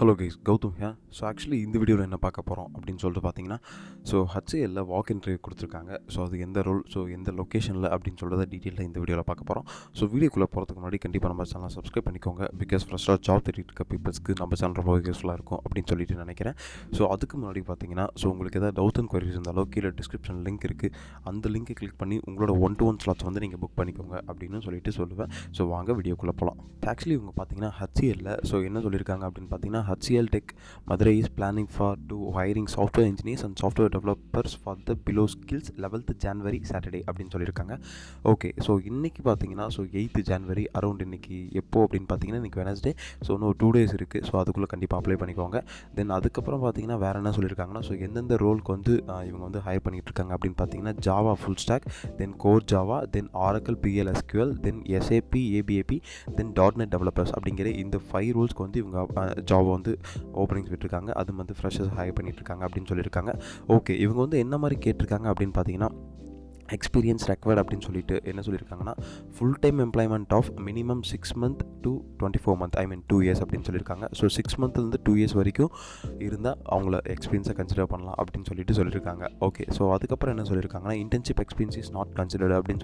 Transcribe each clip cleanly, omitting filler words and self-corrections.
Hello guys, Gautham here. So actually இந்த வீடியோவில் என்ன பார்க்க போகிறோம் அப்படின்னு சொல்லிட்டு பார்த்தீங்கன்னா, ஸோ HCL வாக் இன்டர்வியூ கொடுத்துருக்காங்க. ஸோ அது எந்த ரோல், ஸோ எந்த லொக்கேஷனில் அப்படின்னு சொல்கிறத டீட்டெயிலாக இந்த வீடியோவில் பார்க்க போகிறோம். ஸோ வீடியோக்குள்ளே போகிறதுக்கு முன்னாடி கண்டிப்பாக நம்ம சேனலை சப்ஸ்கிரைப் பண்ணிக்கோங்க. பிகாஸ் ஃப்ரெஷ்ஷாக ஜாப் தேடிட்டு இருக்க பீப்புள்ஸ்க்கு நம்ம சேனல் ரொம்ப யூஸ்ஃபுல்லாக இருக்கும் அப்படின்னு சொல்லிட்டு நினைக்கிறேன். ஸோ அதுக்கு முன்னாடி பார்த்தீங்கன்னா, ஸோ உங்களுக்கு எதாவது டவுட் அண்ட் குவரிஸ் இருந்தாலும் கீழே டிஸ்கிரிப்ஷன் லிங்க் இருக்குது. அந்த லிங்க்கை கிளிக் பண்ணி உங்களோட 1-to-1 ஸ்லாட்ஸ் வந்து நீங்கள் புக் பண்ணிக்கோங்க அப்படின்னு சொல்லிட்டு சொல்லுவேன். ஸோ வாங்க வீடியோக்குள்ளே போகலாம். ஆக்சுவலி இவங்க பார்த்தீங்கன்னா HCL ஸோ என்ன சொல்லியிருக்காங்க அப்படின்னு பார்த்தீங்கன்னா, HCL Tech Madurai is planning for to hiring software engineers and software developers for the below skills 11th January Saturday அப்படின்னு சொல்லியிருக்காங்க. ஓகே, ஸோ இன்றைக்கி பார்த்தீங்கன்னா ஸோ 8th January அரௌண்ட் இன்றைக்கி எப்போ அப்படின்னு பார்த்தீங்கன்னா இன்றைக்கி வெனஸ்டே. ஸோ இன்னும் 2 days இருக்குது. ஸோ அதுக்குள்ளே கண்டிப்பாக அப்ளை பண்ணிக்கோங்க. தென் அதுக்கப்புறம் பார்த்தீங்கன்னா வேறு என்ன சொல்லியிருக்காங்கன்னா, ஸோ எந்தெந்த ரோலுக்கு வந்து இவங்க வந்து ஹையர் பண்ணிகிட்டு இருக்காங்க அப்படின்னு பார்த்தீங்கன்னா, ஜாவா ஃபுல் ஸ்டாக், தென் கோர் ஜாவா, தென் ஆரக்கிள் PLSQL, தென் SAP ABAP, தென் .NET டெவலப்பர்ஸ் அப்படிங்கிற இந்த 5 ரோல்ஸ்க்கு வந்து இவங்க ஜாவா வந்து ஓப்பனிங்ஸ் விட்டுருக்காங்க. அது வந்து ஃப்ரெஷர்ஸ் ஹையர் பண்ணிகிட்ருக்காங்க அப்படின்னு சொல்லியிருக்காங்க. ஓகே, இவங்க வந்து என்ன மாதிரி கேட்டிருக்காங்க அப்படின்னு பார்த்தீங்கன்னா, எக்ஸ்பீரியன்ஸ் ரெக்வயர்ட் அப்படின்னு சொல்லிட்டு என்ன சொல்லியிருக்காங்கன்னா, full time employment of minimum 6 months to 24 months, I mean 2 years அப்படின்னு சொல்லியிருக்காங்க. ஸோ 6 monthலேருந்து 2 years வரைக்கும் இருந்தால் அவங்கள எக்ஸ்பீரியன்ஸை கன்சிடர் பண்ணலாம் அப்படின்னு சொல்லியிருக்காங்க. ஓகே, ஸோ அதுக்கப்புறம் என்ன சொல்லியிருக்காங்கன்னா, internship experience is not considered அப்படின்னு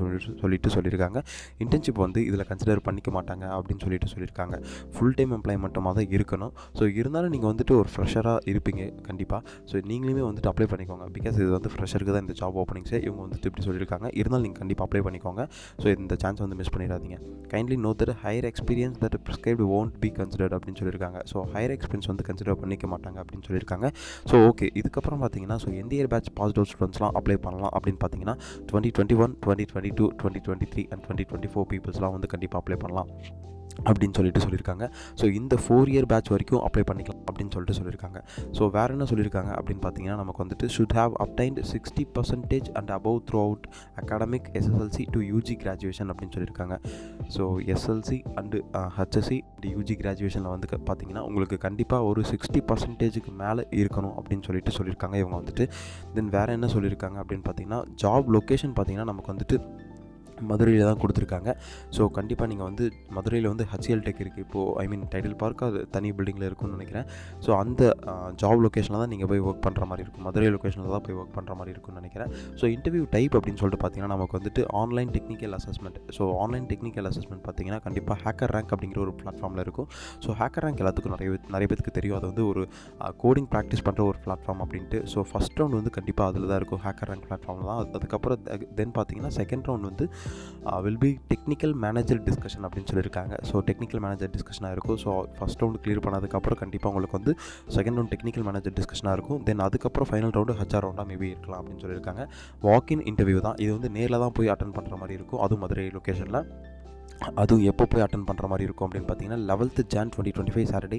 சொல்லியிருக்காங்க. இன்டர்ன்ஷிப் வந்து இதில் கன்சிடர் பண்ணிக்க மாட்டாங்க அப்படின்னு சொல்லியிருக்காங்க. ஃபுல் டைம் எம்ப்ளாய்மெண்ட்டுமாக தான் இருக்கணும். ஸோ இருந்தாலும் நீங்கள் வந்துட்டு ஒரு ஃப்ரெஷராக இருப்பீங்க கண்டிப்பாக. ஸோ நீங்களுமே வந்துட்டு அப்ளை பண்ணிக்கோங்க. பிகாஸ் இது வந்து ஃப்ரெஷருக்கு தான் இந்த ஜாப் ஓப்பனிங்ஸே. இவங்க வந்துட்டு இப்படி சொல்லியிருக்காங்க. இருந்தாலும் நீங்கள் கண்டிப்பாக அப்ளை பண்ணிக்கோங்க. ஸோ இந்த சான்ஸ் வந்து மிஸ் பண்ணிடாதீங்க. Kindly note that higher experience that prescribed won't be considered அப்படின்னு சொல்லியிருக்காங்க. ஸோ ஹையர் எக்ஸ்பீரியன்ஸ் வந்து கன்சிடர் பண்ணிக்க மாட்டாங்க அப்படின்னு சொல்லியிருக்காங்க. ஸோ ஓகே, இதுக்கப்புறம் பார்த்தீங்கன்னா, ஸோ எந்த இயர் பேட்ச் பாஸ்ட் அவுட் ஸ்டூடெண்ட்ஸ்லாம் அப்ளை பண்ணலாம் அப்படின்னு பார்த்தீங்கன்னா, 2021, 2022, 2023 அண்ட் 2024 பீப்புள்ஸ்லாம் வந்து கண்டிப்பாக அப்ளை பண்ணலாம் அப்படின்னு சொல்லியிருக்காங்க. ஸோ இந்த 4 year பேட்ச் வரைக்கும் அப்ளை பண்ணிக்கலாம் அப்படின்னு சொல்லியிருக்காங்க. ஸோ வேறு என்ன சொல்லியிருக்காங்க அப்படின்னு பார்த்தீங்கன்னா, நமக்கு வந்துட்டு should have obtained 60% and above through out academic SSLC to UG graduation அப்படின்னு சொல்லியிருக்காங்க. So SLC and HSC and UG கிராஜுவேஷனில் வந்து பார்த்தீங்கன்னா உங்களுக்கு கண்டிப்பாக ஒரு 60% மேலே இருக்கணும் அப்படின்னு சொல்லியிருக்காங்க இவங்க வந்துட்டு. தென் வேறு என்ன சொல்லியிருக்காங்க அப்படின்னு பார்த்தீங்கன்னா, ஜாப் லொக்கேஷன் பார்த்தீங்கன்னா நமக்கு வந்துட்டு மதுரையில் தான் கொடுத்துருக்காங்க. ஸோ கண்டிப்பாக நீங்கள் வந்து மதுரையில் வந்து HCL டெக் இருக்குது. இப்போது ஐ மீன் டைட்டில் பார்க் அது தனி பில்டிங்கில் இருக்குன்னு நினைக்கிறேன். ஸோ அந்த ஜாப் லொக்கேஷனில் தான் நீங்கள் போய் ஒர்க் பண்ணுற மாதிரி இருக்கும். மதுரை லொக்கேஷனில் தான் போய் ஒர்க் பண்ணுற மாதிரி இருக்கும்னு நினைக்கிறேன். ஸோ இன்டர்வியூ டைப் அப்படின்னு சொல்லிட்டு பார்த்தீங்கன்னா, நமக்கு வந்துட்டு online technical assessment. So online technical assessment பார்த்தீங்கன்னா கண்டிப்பாக ஹேக்கர் ரேங்க் அப்படிங்கிற ஒரு பிளாட்ஃபார்மில் இருக்கும். ஸோ ஹேக்கர் ரேங்க் எல்லாத்துக்கும் நிறைய பேருக்கு தெரியும். அது வந்து ஒரு கோடிங் ப்ராக்டிஸ் பண்ணுற ஒரு பிளாட்ஃபார்ம் அப்படின்ட்டு. ஸோ ஃபஸ்ட் ரவுண்ட் வந்து கண்டிப்பாக அதில் தான் இருக்கும். ஹேக்கர் ரேங்க் பிளாட்ஃபார்ம் தான். அதுக்கப்புறம் தென் பார்த்தீங்கன்னா செகண்ட் ரவுண்ட் வந்து will be technical manager discussion அப்படின்னு சொல்லியிருக்காங்க. ஸோ டெக்னிக்கல் மேனேஜர் டிஸ்கஷனாக இருக்கும். ஸோ ஃபஸ்ட் ரவுண்டு கிளியர் பண்ணதுக்கப்புறம் கண்டிப்பாக உங்களுக்கு வந்து செகண்ட் ரவுண்ட் டெக்னிக்கல் மேனேஜர் டிஸ்கஷனாக இருக்கும். தென் அதுக்கப்புறம் ஃபைனல் ரவுண்டு HR ரவுண்டாக மேபி இருக்கலாம் அப்படின்னு சொல்லியிருக்காங்க. வாக்கின் இன்டர்வியூ தான் இது. வந்து நேரில் தான் போய் அட்டன் பண்ணுற மாதிரி இருக்கும். அதுவும் மதுரை லொக்கேஷனில். அதுவும் எப்போ போய் அட்டன் பண்ணுற மாதிரி இருக்கும் அப்படின்னு பார்த்தீங்கன்னா, 11th Jan 2025 Saturday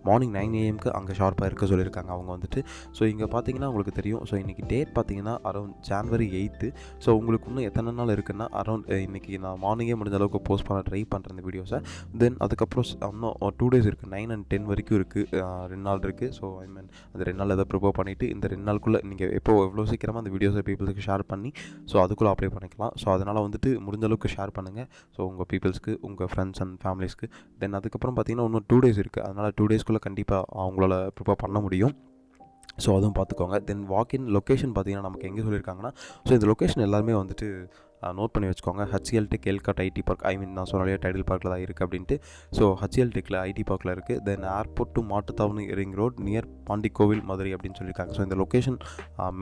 morning 9 AM அங்கே ஷார்ப்பாக இருக்க சொல்லியிருக்காங்க அவங்க வந்துட்டு. ஸோ இங்கே பார்த்தீங்கன்னா உங்களுக்கு தெரியும். ஸோ இன்றைக்கி டேட் பார்த்தீங்கன்னா அரௌண்ட் January 8th. ஸோ உங்களுக்கு இன்னும் எத்தனை நாள் இருக்குன்னா, அரௌண்ட் இன்றைக்கி நான் மார்னிங்கே முடிஞ்ச அளவுக்கு போஸ்ட் பண்ண ட்ரை பண்ணுறேன் இந்த வீடியோஸை. தென் அதுக்கப்புறம் இன்னும் 2 days இருக்குது. 9 and 10 வரைக்கும் இருக்குது. 2 நாள் இருக்குது. ஸோ ஐ மீன் அந்த 2 நாள் எதாவது ப்ரிப்பேர் பண்ணிவிட்டு இந்த 2 நாளுக்குள்ளே நீங்கள் எவ்வளோ சீக்கிரமாக அந்த வீடியோஸை பீப்புளுக்கு ஷேர் பண்ணி ஸோ அதுக்குள்ளே அப்ளை பண்ணிக்கலாம். ஸோ அதனால் வந்துட்டு முடிஞ்ச அளவுக்கு ஷேர் பண்ணுங்கள். ஸோ உங்கள் பீப்புள்ஸ்க்கு, உங்கள் ஃப்ரெண்ட்ஸ் அண்ட் ஃபேமிலிஸ்க்கு. தென் அதுக்கப்புறம் பார்த்தீங்கன்னா இன்னும் 2 days இருக்குது. அதனால் 2 daysக்குள்ளே கண்டிப்பாக அவங்களால ப்ரிப்பேர் பண்ண முடியும். ஸோ அதுவும் பார்த்துக்கோங்க. தென் வாக்கின் லொக்கேஷன் பார்த்தீங்கன்னா நமக்கு எங்கே சொல்லியிருக்காங்கன்னா, ஸோ இந்த லொக்கேஷன் எல்லாருமே வந்துட்டு நோட் பண்ணி வச்சுக்கோங்க. HCL tech ELCOT IT park, I mean நான் சொன்னாலே டைட்டில் பார்க்கில் தான் இருக்குது அப்படின்ட்டு. ஸோ HCL டெக்கில் ஐடி பார்க்கில் இருக்குது. Then airport to Mattuthavani ring road near Pandikovil Madurai அப்படின்னு சொல்லியிருக்காங்க. ஸோ இந்த லொக்கேஷன்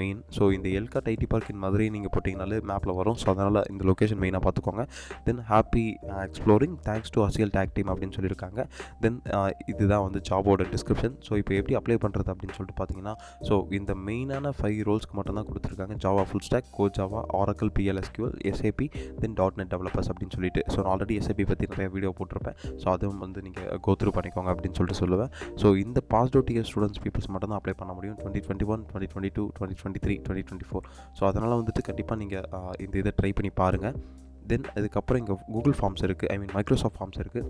மெயின். ஸோ இந்த ELCOT IT park in Madurai நீங்கள் போட்டிங்கனாலே மேப்பில் வரும். ஸோ அதனால் இந்த லொக்கேஷன் மெயினாக பார்த்துக்கோங்க. Then happy exploring thanks to HCL tech team அப்படின்னு சொல்லியிருக்காங்க. தென் இதுதான் வந்து ஜாபோட டிஸ்கிரிப்ஷன். ஸோ இப்போ எப்படி அப்ளை பண்ணுறது அப்படின்னு சொல்லிட்டு பார்த்தீங்கன்னா, ஸோ இந்த மெயினான 5 ரோல்ஸ்க்கு மட்டும் தான் கொடுத்துருக்காங்க. Java full stack, core Java, Oracle PLSQL, SAP, then .NET developers அப்படின்னு சொல்லிட்டு. ஸோ நான் ஆல்ரெடி SAP பற்றி நிறைய வீடியோ போட்டிருப்பேன். ஸோ அதுவும் வந்து நீங்கள் கோ த்ரூ பண்ணிக்கோங்க அப்படின்னு சொல்லுவேன். ஸோ இந்த passed out year students peoples மட்டும் தான் அப்ளை பண்ண முடியும். 2021, 2022, 2023, 2024. ஸோ அதனால் வந்துட்டு கண்டிப்பாக நீங்கள் இந்த இதை ட்ரை பண்ணி பாருங்கள். தென் அதுக்கப்புறம் இங்கே கூகுள் ஃபார்ம்ஸ் இருக்குது. ஐ மீன் மைக்ரோசாஃப்ட் ஃபார்ம்ஸ் இருக்குது.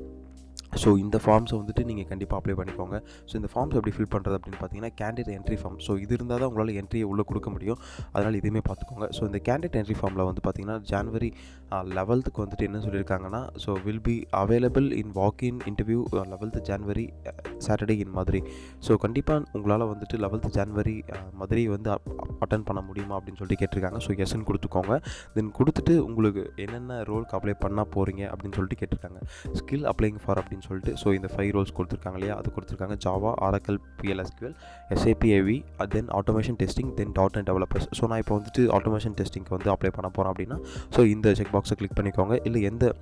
ஸோ இந்த ஃபார்ம்ஸை வந்துட்டு நீங்கள் கண்டிப்பாக அப்ளை பண்ணிக்கோங்க. ஸோ இந்த ஃபார்ம்ஸ் எப்படி ஃபில் பண்ணுறது அப்படின்னு பார்த்தீங்கன்னா, கேண்டிடேட் என்ட்ரி ஃபார்ம். ஸோ இது இருந்தால் தான் உங்களால் என்ட்ரியை உள்ளே கொடுக்க முடியும். அதனால் இதையுமே பார்த்துக்கோங்க. ஸோ இந்த கேண்டிடேட் என்ட்ரி ஃபார்மில் வந்து பார்த்தீங்கன்னா, ஜனவரி 11th வந்து என்ன சொல்லியிருக்காங்கன்னா, so will be available in walk-in interview 11th January Saturday in Madurai. So கண்டிப்பாக உங்களால் வந்துட்டு 11th January மதுரை வந்து அட்டன் பண்ண முடியுமா அப்படின்னு சொல்லிட்டு கேட்டிருக்காங்க. ஸோ எஸ்ன்னு கொடுத்துக்கோங்க. தென் கொடுத்துட்டு உங்களுக்கு என்னென்ன ரோலுக்கு அப்ளை பண்ண போகிறீங்க அப்படின்னு சொல்லிட்டு கேட்டிருக்காங்க. ஸ்கில் அப்ளைங் ஃபார் அப்படின்னு சொல்லிட்டு ஸோ இந்த 5 ரோல்ஸ் கொடுத்துருக்காங்க இல்லையா, அது கொடுத்துருக்காங்க. Java, Oracle, PLSQL, SAP AV, தென் ஆட்டோமேஷன் டெஸ்டிங், தென் .NET டெவலப்பர்ஸ். ஸோ நான் இப்போ வந்துட்டு ஆட்டோமேஷன் டெஸ்டிங்க்கு வந்து அப்ளை பண்ண போகிறேன் அப்படின்னா ஸோ இந்த செக் பாக்ஸை கிளிக் பண்ணிக்கோங்க. இல்லை எந்த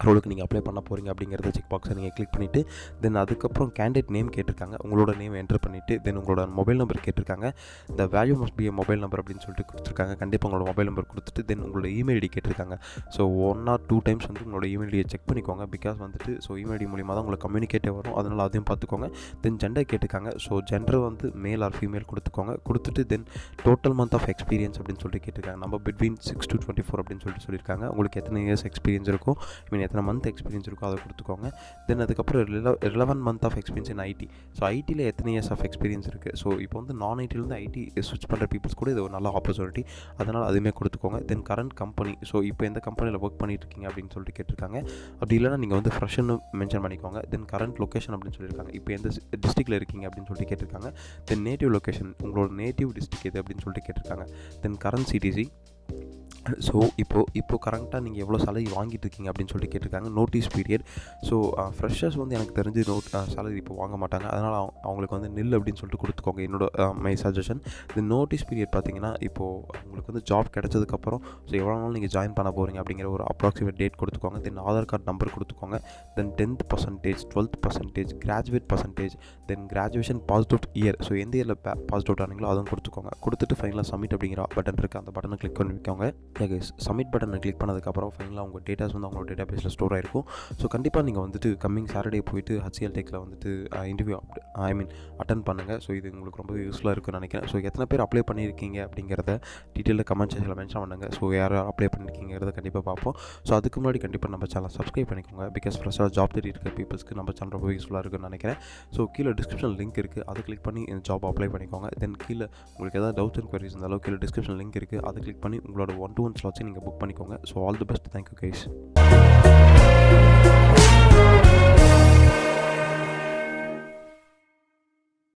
ரோலுக்கு நீங்கள் அப்ளை பண்ண போகிறீங்க அப்படிங்கிறத செக் பாக்ஸை நீங்கள் கிளிக் பண்ணிவிட்டு தென் அதுக்கப்புறம் கேண்டிடேட் நேம் கேட்டிருக்காங்க. உங்களோட நேம் என்டர் பண்ணிவிட்டு தென் உங்களோட மொபைல் நம்பர் கேட்டிருக்காங்க. இந்த value must be mobile number அப்படின்னு சொல்லிட்டு கொடுத்துருக்காங்க. கண்டிப்பாக உங்களோட மொபைல் நம்பர் கொடுத்துட்டு தென் உங்களோட இமெயில் ஐடி கேட்டிருக்காங்க. ஸோ 1 or 2 times வந்து உங்களோட இமெயில் ஐடியை செக் பண்ணிக்கோங்க. பிகாஸ் வந்துட்டு ஸோ இமெயில் ஐடி மூலிமா தான் உங்களுக்கு கம்யூனிகேட்டே வரும். அதனால் அதையும் பார்த்துக்கோங்க. தென் ஜெண்டர் கேட்டிருக்காங்க. ஸோ ஜெண்டர் வந்து மேல் ஆர் ஃபீமேல் கொடுத்துக்கோங்க. கொடுத்துட்டு then total month of experience அப்படின்னு சொல்லிட்டு கேட்டிருக்காங்க. நம்ம பிட்வீன் 6 to 24 அப்படின்னு சொல்லிட்டு சொல்லியிருக்காங்க. உங்களுக்கு எத்தனை இயர்ஸ் எக்ஸ்பீரியன்ஸ் இருக்கும், எத்தனை மந்த் எக்ஸ்பீரியன்ஸ் இருக்கோ அதை கொடுத்துக்கோங்க. தென் அதுக்கப்புறம் 11 month of experience in IT. So ஐடியில் எத்தனை இயர்ஸ் ஆஃப் எக்ஸ்பீரியன்ஸ் இருக்குது. ஸோ இப்போ வந்து நான் ஐடியிலேருந்து ஐடி ஸ்விட்ச் பண்ணுற பீப்புள்ஸ் கூட இது ஒரு நல்ல ஆப்பர்ச்சுனிட்டி. அதனால் அதுவுமே கொடுத்துக்கோங்க. தென் கரண்ட் கம்பெனி. ஸோ இப்போ எந்த கம்பெனியில் ஒர்க் பண்ணிட்டு இருக்கீங்க அப்படின்னு சொல்லிட்டு கேட்டிருக்காங்க. அப்படி இல்லைனா நீங்கள் வந்து ஃப்ரெஷ்ஷுன்னு மென்ஷன் பண்ணிக்கோங்க. தென் கரண்ட் லொக்கேஷன் அப்படின்னு சொல்லியிருக்காங்க. இப்போ எந்த டிஸ்ட்ரிக்டில் இருக்கீங்க அப்படின்னு சொல்லிட்டு கேட்டிருக்காங்க. தென் நேட்டிவ் லொக்கேஷன், உங்களோட நேட்டிவ் டிஸ்ட்ரிக் எது அப்படின்னு சொல்லிட்டு கேட்டிருக்காங்க. தென் கரண்ட் சிடிசி. ஸோ இப்போது கரெக்டாக நீங்கள் எவ்வளோ சேலரி வாங்கிட்டு இருக்கீங்க அப்படின்னு சொல்லிட்டு கேட்டிருக்காங்க. Notice period. ஸோ ஃப்ரெஷர்ஸ் வந்து எனக்கு தெரிஞ்சு சேலரி இப்போ வாங்க மாட்டாங்க. அதனால் அவங்களுக்கு வந்து நில் அப்படின்னு சொல்லிட்டு கொடுத்துக்கோங்க. என்னோட மை சஜஷன். இந்த நோட்டீஸ் பீரியட் பார்த்தீங்கன்னா, இப்போது உங்களுக்கு வந்து ஜாப் கிடச்சதுக்கப்புறம் ஸோ எவ்வளோ நாள் நீங்கள் ஜாயின் பண்ண போகிறீங்க அப்படிங்கிற ஒரு அப்ராக்சிமேட் டேட் கொடுத்துக்கோங்க. தென் ஆதார் கார்டு நம்பர் கொடுத்துக்கோங்க. Then 10th%, 12th%, graduate percentage, then graduation passed out year. So எந்த இயரில் பாஸ்ட் அவுட் ஆனீங்களோ அதுவும் கொடுத்துக்கோங்க. கொடுத்துட்டு ஃபைனலாக சப்மிட் அப்படிங்கிற பட்டன் இருக்குது. அந்த பட்டனை கிளிக் பண்ணிக்கோங்க. சப்மிட் பட்டனை கிளிக் பண்ணதுக்கப்புறம் ஃபைனலாக உங்கள் டேட்டாஸ் வந்து அவங்களோட டேட்டா பேஸில் ஸ்டோர் ஆகிருக்கும். ஸோ கண்டிப்பாக நீங்கள் வந்துட்டு கம்மிங் சாட்டர்டே போயிட்டு HCL டெக்கில் வந்துட்டு இன்டர்வியூ அட்டன் பண்ணுங்கள். ஸோ இது உங்களுக்கு ரொம்ப யூஸ்ஃபுல்லாக இருக்குன்னு நினைக்கிறேன். ஸோ எத்தனை பேர் அப்ளை பண்ணியிருக்கீங்க அப்படிங்கிறத டீட்டெயிலில் கமெண்ட் செக்ஷனில் மென்ஷன் பண்ணுங்கள். ஸோ யார் அப்ளை பண்ணியிருக்கீங்கிறத கண்டிப்பாக பார்ப்போம். ஸோ அதுக்கு முன்னாடி கண்டிப்பாக நம்ம சேனல் சப்ஸ்கிரைப் பண்ணிக்கோங்க. பிகாஸ் ஃப்ரெஷ்ஷாக ஜாப் தேடி இருக்க பீப்புள்ஸ்க்கு நம்ம சேனல் ரொம்ப யூஸ்ஃபுல்லாக இருக்குன்னு நினைக்கிறேன். ஸோ கீழே டிஸ்கிரிப்ஷன் லிங்க் இருக்குது. அதை கிளிக் பண்ணி இந்த ஜாப் அப்ளை பண்ணிக்கோங்க. தென் கீழே உங்களுக்கு ஏதாவது டவுட்ஸ் அண்ட் குவரிஸ் இருந்தாலும் கீழே டிஸ்கிரிப்ஷன் லிங்க் இருக்குது. அதை கிளிக் பண்ணி உங்களோட 1-to-1 ஸ்லாட்ஸை நீங்கள் புக் பண்ணிக்கோங்க. So all the best. Thank you guys.